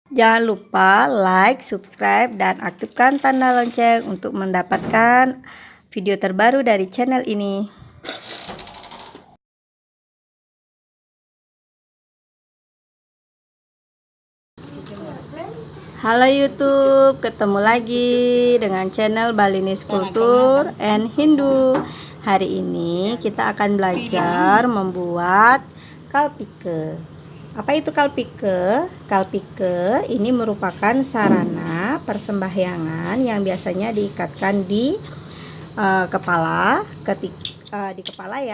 Jangan lupa like, subscribe, dan aktifkan tanda lonceng untuk mendapatkan video terbaru dari channel ini. Halo YouTube, ketemu lagi dengan channel Balinese Culture and Hindu. Hari ini kita akan belajar membuat kalpike. Apa itu kalpike? Kalpike ini merupakan sarana persembahyangan yang biasanya diikatkan di kepala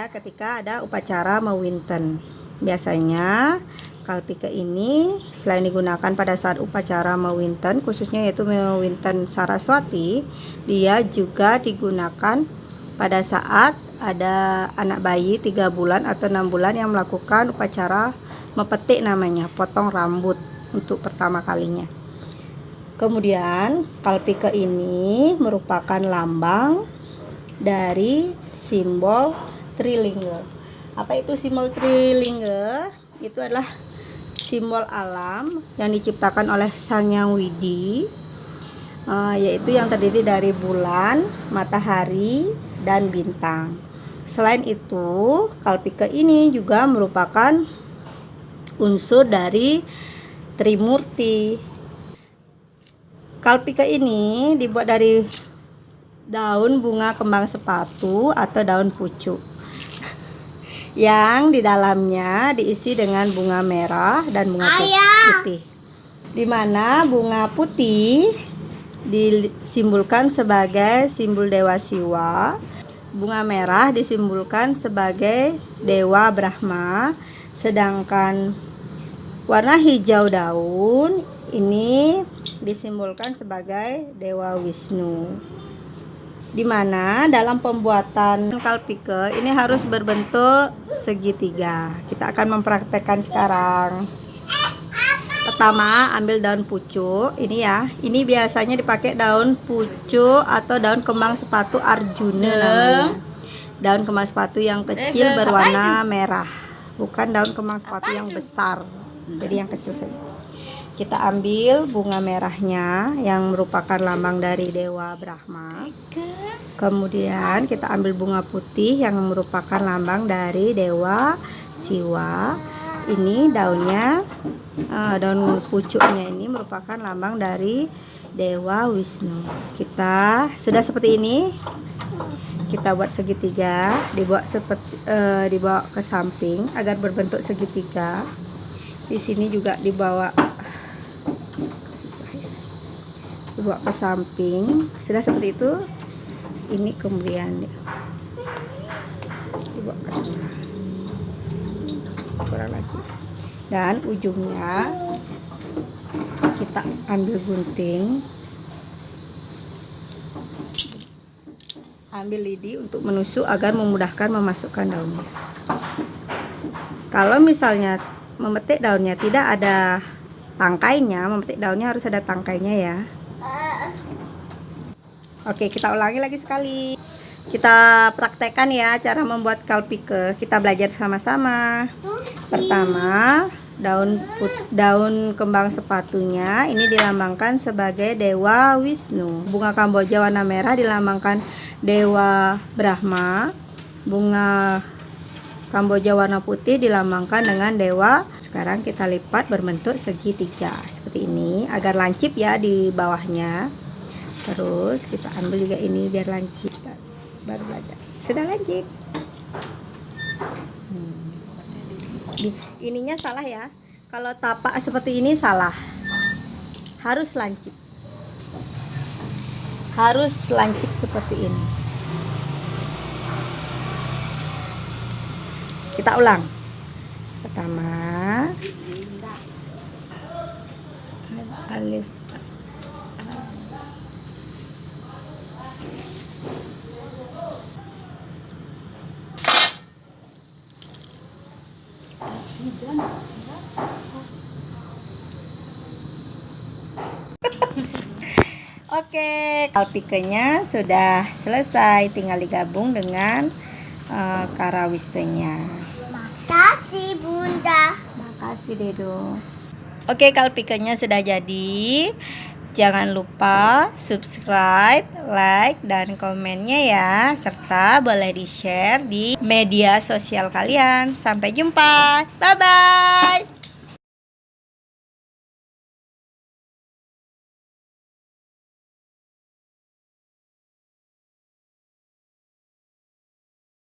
ketika ada upacara mawinten. Biasanya kalpike ini selain digunakan pada saat upacara mawinten, khususnya yaitu mawinten Saraswati, dia juga digunakan pada saat ada anak bayi 3 bulan atau 6 bulan yang melakukan upacara mepetik, namanya potong rambut untuk pertama kalinya. Kemudian kalpike ini merupakan lambang dari simbol Trilingga. Apa itu simbol Trilingga? Itu adalah simbol alam yang diciptakan oleh Sang Hyang Widi, yaitu yang terdiri dari bulan, matahari, dan bintang. Selain itu, kalpike ini juga merupakan unsur dari Trimurti. Kalpike ini dibuat dari daun bunga kembang sepatu atau daun pucuk yang di dalamnya diisi dengan bunga merah dan bunga putih, di mana bunga putih disimbolkan sebagai simbol Dewa Siwa, bunga merah disimbolkan sebagai Dewa Brahma, sedangkan warna hijau daun ini disimbolkan sebagai Dewa Wisnu. Di mana dalam pembuatan kalpike ini harus berbentuk segitiga. Kita akan mempraktekkan sekarang. Pertama, ambil daun pucuk ini ya. Ini biasanya dipakai daun pucuk atau daun kembang sepatu Arjuna namanya. Daun kembang sepatu yang kecil berwarna merah, bukan daun kembang sepatu yang besar. Jadi yang kecil saja. Kita ambil bunga merahnya yang merupakan lambang dari Dewa Brahma. Kemudian kita ambil bunga putih yang merupakan lambang dari Dewa Siwa. Ini daunnya, daun pucuknya ini merupakan lambang dari Dewa Wisnu. Kita sudah seperti ini. Kita buat segitiga, dibawa ke samping agar berbentuk segitiga. Di sini juga dibawa ke samping. Sudah seperti itu. Ini kemudian dibawa ke tengah, kurang lagi, dan ujungnya kita ambil gunting, ambil lidi untuk menusuk agar memudahkan memasukkan daunnya. Kalau misalnya memetik daunnya tidak ada tangkainya, memetik daunnya harus ada tangkainya ya. Oke, kita ulangi lagi sekali. Kita praktekkan ya cara membuat kalpike. Kita belajar sama-sama. Pertama, daun kembang sepatunya ini dilambangkan sebagai Dewa Wisnu. Bunga kamboja warna merah dilambangkan Dewa Brahma. Bunga kamboja warna putih dilambangkan dengan Dewa. Sekarang kita lipat berbentuk segitiga seperti ini agar lancip ya di bawahnya. Terus kita ambil juga ini biar lancip, baru belajar. Sudah lancip. Ininya salah ya. Kalau tapak seperti ini salah. Harus lancip. Harus lancip seperti ini. Kita ulang. Pertama, alis. Oke, kalpikenya sudah selesai, tinggal digabung dengan karawistennya. Makasih Bunda. Makasih Dedo. Oke, kalpikanya sudah jadi. Jangan lupa subscribe, like, dan komennya ya. Serta boleh di-share di media sosial kalian. Sampai jumpa. Bye-bye.